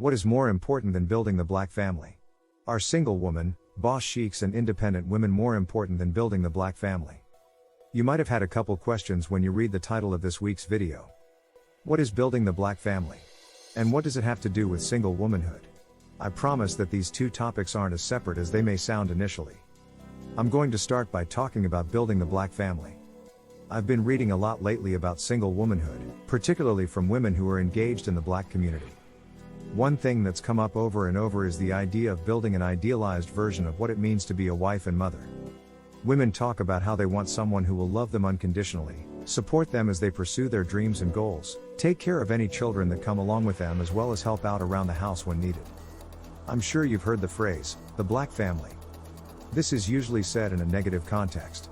What is more important than building the black family? Are single women, boss sheiks and independent women more important than building the black family? You might have had a couple questions when you read the title of this week's video. What is building the black family? And what does it have to do with single womanhood? I promise that these two topics aren't as separate as they may sound initially. I'm going to start by talking about building the black family. I've been reading a lot lately about single womanhood, particularly from women who are engaged in the black community. One thing that's come up over and over is the idea of building an idealized version of what it means to be a wife and mother. Women talk about how they want someone who will love them unconditionally, support them as they pursue their dreams and goals, take care of any children that come along with them, as well as help out around the house when needed. I'm sure you've heard the phrase, the black family. This is usually said in a negative context.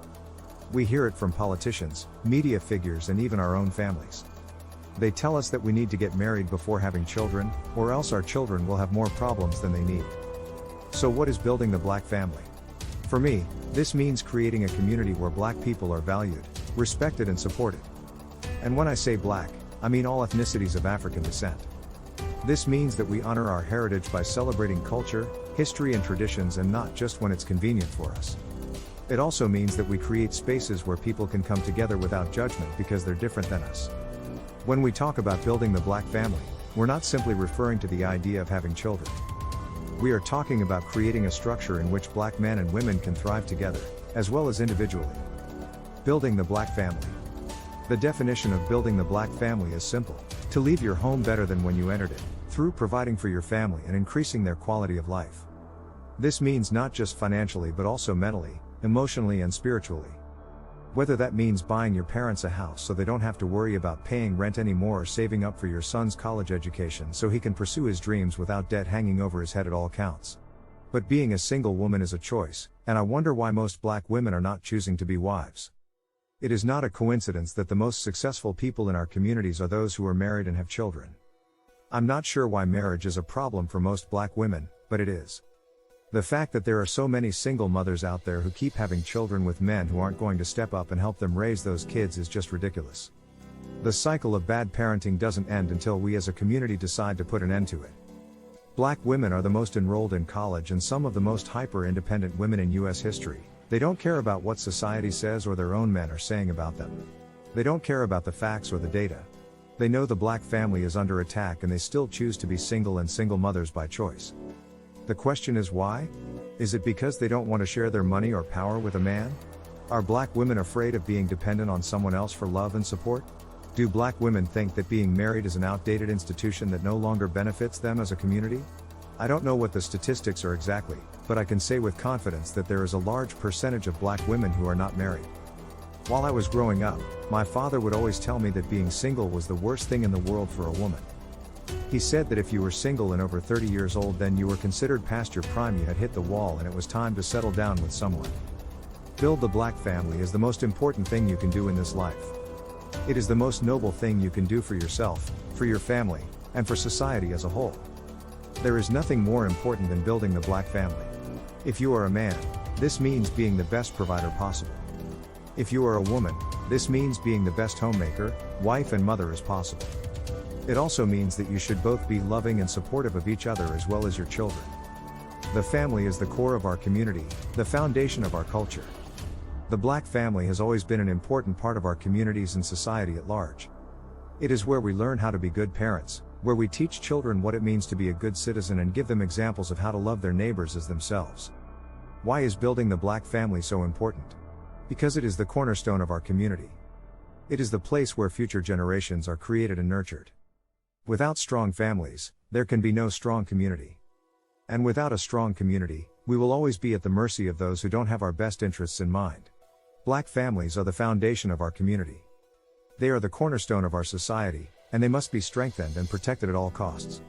We hear it from politicians, media figures, and even our own families. They tell us that we need to get married before having children, or else our children will have more problems than they need. So what is building the black family? For me, this means creating a community where black people are valued, respected and supported. And when I say black, I mean all ethnicities of African descent. This means that we honor our heritage by celebrating culture, history and traditions, and not just when it's convenient for us. It also means that we create spaces where people can come together without judgment because they're different than us. When we talk about building the black family, we're not simply referring to the idea of having children. We are talking about creating a structure in which black men and women can thrive together, as well as individually. Building the black family. The definition of building the black family is simple: to leave your home better than when you entered it, through providing for your family and increasing their quality of life. This means not just financially but also mentally, emotionally and spiritually. Whether that means buying your parents a house so they don't have to worry about paying rent anymore, or saving up for your son's college education so he can pursue his dreams without debt hanging over his head, it all counts. But being a single woman is a choice, and I wonder why most black women are not choosing to be wives. It is not a coincidence that the most successful people in our communities are those who are married and have children. I'm not sure why marriage is a problem for most black women, but it is. The fact that there are so many single mothers out there who keep having children with men who aren't going to step up and help them raise those kids is just ridiculous. The cycle of bad parenting doesn't end until we as a community decide to put an end to it. Black women are the most enrolled in college and some of the most hyper-independent women in U.S. history. They don't care about what society says or their own men are saying about them. They don't care about the facts or the data. They know the black family is under attack and they still choose to be single and single mothers by choice. The question is why? Is it because they don't want to share their money or power with a man? Are black women afraid of being dependent on someone else for love and support? Do black women think that being married is an outdated institution that no longer benefits them as a community? I don't know what the statistics are exactly, but I can say with confidence that there is a large percentage of black women who are not married. While I was growing up, my father would always tell me that being single was the worst thing in the world for a woman. He said that if you were single and over 30 years old, then you were considered past your prime, you had hit the wall and it was time to settle down with someone. Build the black family is the most important thing you can do in this life. It is the most noble thing you can do for yourself, for your family, and for society as a whole. There is nothing more important than building the black family. If you are a man, this means being the best provider possible. If you are a woman, this means being the best homemaker, wife and mother as possible. It also means that you should both be loving and supportive of each other as well as your children. The family is the core of our community, the foundation of our culture. The black family has always been an important part of our communities and society at large. It is where we learn how to be good parents, where we teach children what it means to be a good citizen and give them examples of how to love their neighbors as themselves. Why is building the black family so important? Because it is the cornerstone of our community. It is the place where future generations are created and nurtured. Without strong families, there can be no strong community. And without a strong community, we will always be at the mercy of those who don't have our best interests in mind. Black families are the foundation of our community. They are the cornerstone of our society, and they must be strengthened and protected at all costs.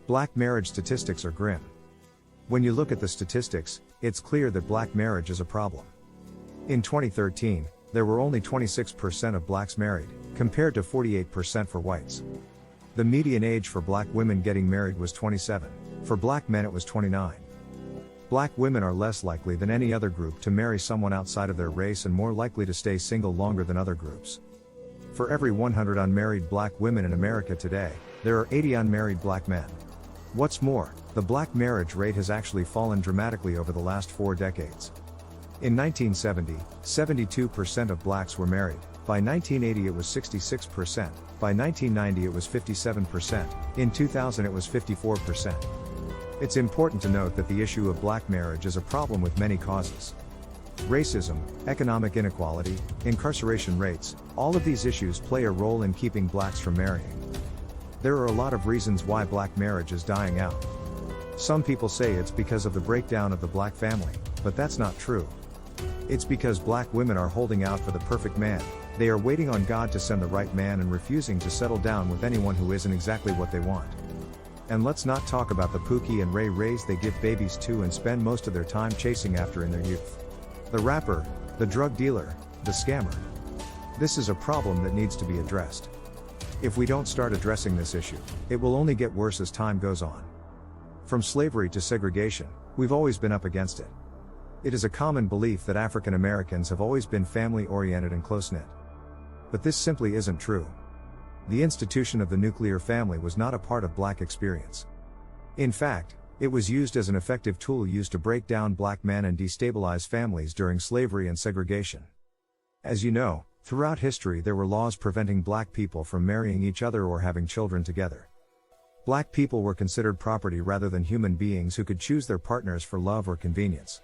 Black marriage statistics are grim. When you look at the statistics, it's clear that black marriage is a problem. In 2013, there were only 26% of blacks married, compared to 48% for whites. The median age for black women getting married was 27. For black men it was 29. Black women are less likely than any other group to marry someone outside of their race and more likely to stay single longer than other groups. For every 100 unmarried black women in America today, there are 80 unmarried black men. What's more, the black marriage rate has actually fallen dramatically over the last 4 decades. In 1970, 72% of blacks were married. By 1980 it was 66%, by 1990 it was 57%, in 2000 it was 54%. It's important to note that the issue of black marriage is a problem with many causes. Racism, economic inequality, incarceration rates, all of these issues play a role in keeping blacks from marrying. There are a lot of reasons why black marriage is dying out. Some people say it's because of the breakdown of the black family, but that's not true. It's because black women are holding out for the perfect man, they are waiting on God to send the right man and refusing to settle down with anyone who isn't exactly what they want. And let's not talk about the Pookie and Ray Rays they give babies to and spend most of their time chasing after in their youth. The rapper, the drug dealer, the scammer. This is a problem that needs to be addressed. If we don't start addressing this issue, it will only get worse as time goes on. From slavery to segregation, we've always been up against it. It is a common belief that African Americans have always been family-oriented and close-knit. But this simply isn't true. The institution of the nuclear family was not a part of black experience. In fact, it was used as an effective tool used to break down black men and destabilize families during slavery and segregation. As you know, throughout history there were laws preventing black people from marrying each other or having children together. Black people were considered property rather than human beings who could choose their partners for love or convenience.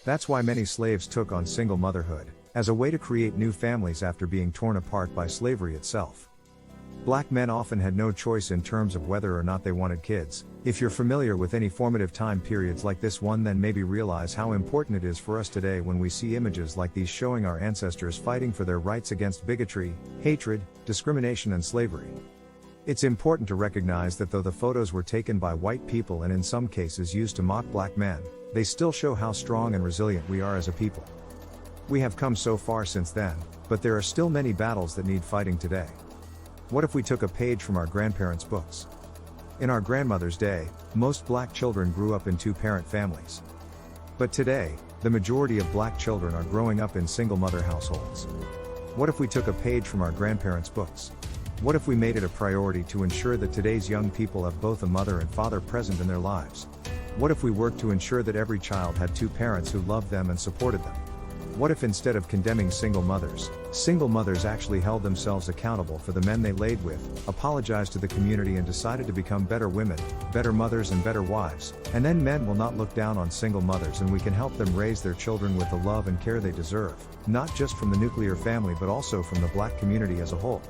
That's why many slaves took on single motherhood, as a way to create new families after being torn apart by slavery itself. Black men often had no choice in terms of whether or not they wanted kids. If you're familiar with any formative time periods like this one, then maybe realize how important it is for us today when we see images like these showing our ancestors fighting for their rights against bigotry, hatred, discrimination and slavery. It's important to recognize that though the photos were taken by white people and in some cases used to mock black men, they still show how strong and resilient we are as a people. We have come so far since then, but there are still many battles that need fighting today. What if we took a page from our grandparents' books? In our grandmother's day, most black children grew up in 2-parent families. But today, the majority of black children are growing up in single-mother households. What if we took a page from our grandparents' books? What if we made it a priority to ensure that today's young people have both a mother and father present in their lives? What if we worked to ensure that every child had 2 parents who loved them and supported them? What if instead of condemning single mothers actually held themselves accountable for the men they laid with, apologized to the community and decided to become better women, better mothers and better wives, and then men will not look down on single mothers and we can help them raise their children with the love and care they deserve, not just from the nuclear family but also from the black community as a whole.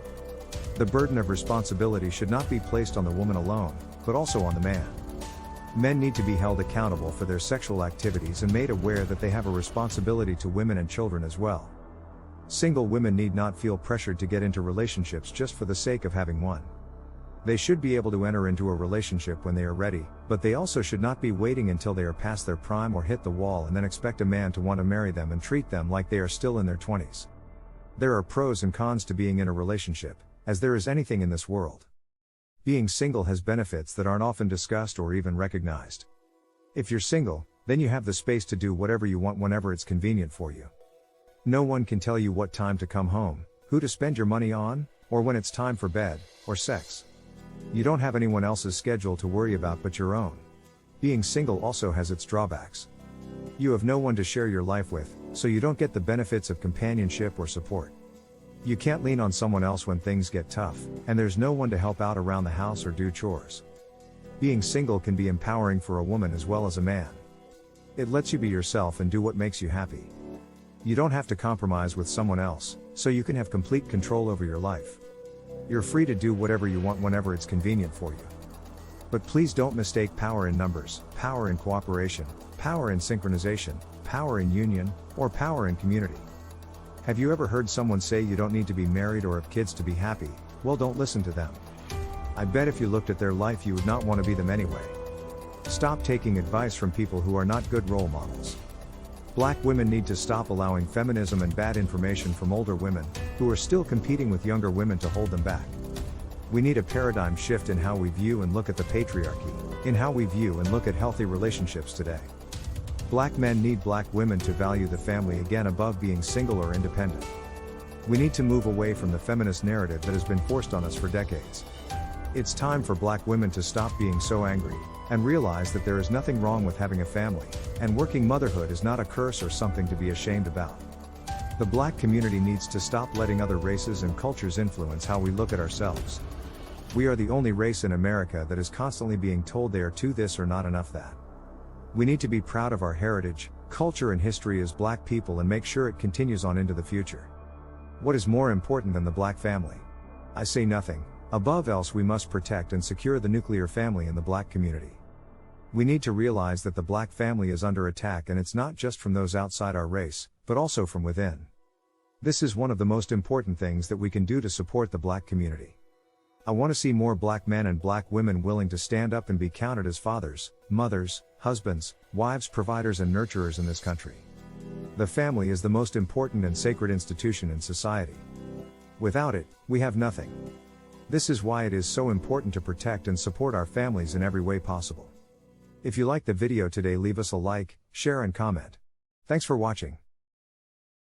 The burden of responsibility should not be placed on the woman alone, but also on the man. Men need to be held accountable for their sexual activities and made aware that they have a responsibility to women and children as well. Single women need not feel pressured to get into relationships just for the sake of having one. They should be able to enter into a relationship when they are ready, but they also should not be waiting until they are past their prime or hit the wall and then expect a man to want to marry them and treat them like they are still in their 20s. There are pros and cons to being in a relationship, as there is anything in this world. Being single has benefits that aren't often discussed or even recognized. If you're single, then you have the space to do whatever you want whenever it's convenient for you. No one can tell you what time to come home, who to spend your money on, or when it's time for bed, or sex. You don't have anyone else's schedule to worry about but your own. Being single also has its drawbacks. You have no one to share your life with, so you don't get the benefits of companionship or support. You can't lean on someone else when things get tough, and there's no one to help out around the house or do chores. Being single can be empowering for a woman as well as a man. It lets you be yourself and do what makes you happy. You don't have to compromise with someone else, so you can have complete control over your life. You're free to do whatever you want whenever it's convenient for you. But please don't mistake power in numbers, power in cooperation, power in synchronization, power in union, or power in community. Have you ever heard someone say you don't need to be married or have kids to be happy? Well, don't listen to them. I bet if you looked at their life you would not want to be them anyway. Stop taking advice from people who are not good role models. Black women need to stop allowing feminism and bad information from older women, who are still competing with younger women to hold them back. We need a paradigm shift in how we view and look at the patriarchy, in how we view and look at healthy relationships today. Black men need black women to value the family again above being single or independent. We need to move away from the feminist narrative that has been forced on us for decades. It's time for black women to stop being so angry, and realize that there is nothing wrong with having a family, and working motherhood is not a curse or something to be ashamed about. The black community needs to stop letting other races and cultures influence how we look at ourselves. We are the only race in America that is constantly being told they are too this or not enough that. We need to be proud of our heritage, culture and history as black people and make sure it continues on into the future. What is more important than the black family? I say nothing. Above else we must protect and secure the nuclear family in the black community. We need to realize that the black family is under attack, and it's not just from those outside our race, but also from within. This is one of the most important things that we can do to support the black community. I want to see more black men and black women willing to stand up and be counted as fathers, mothers, husbands, wives, providers and nurturers in this country. The family is the most important and sacred institution in society. Without it, we have nothing. This is why it is so important to protect and support our families in every way possible. If you liked the video today, leave us a like, share and comment. Thanks for watching.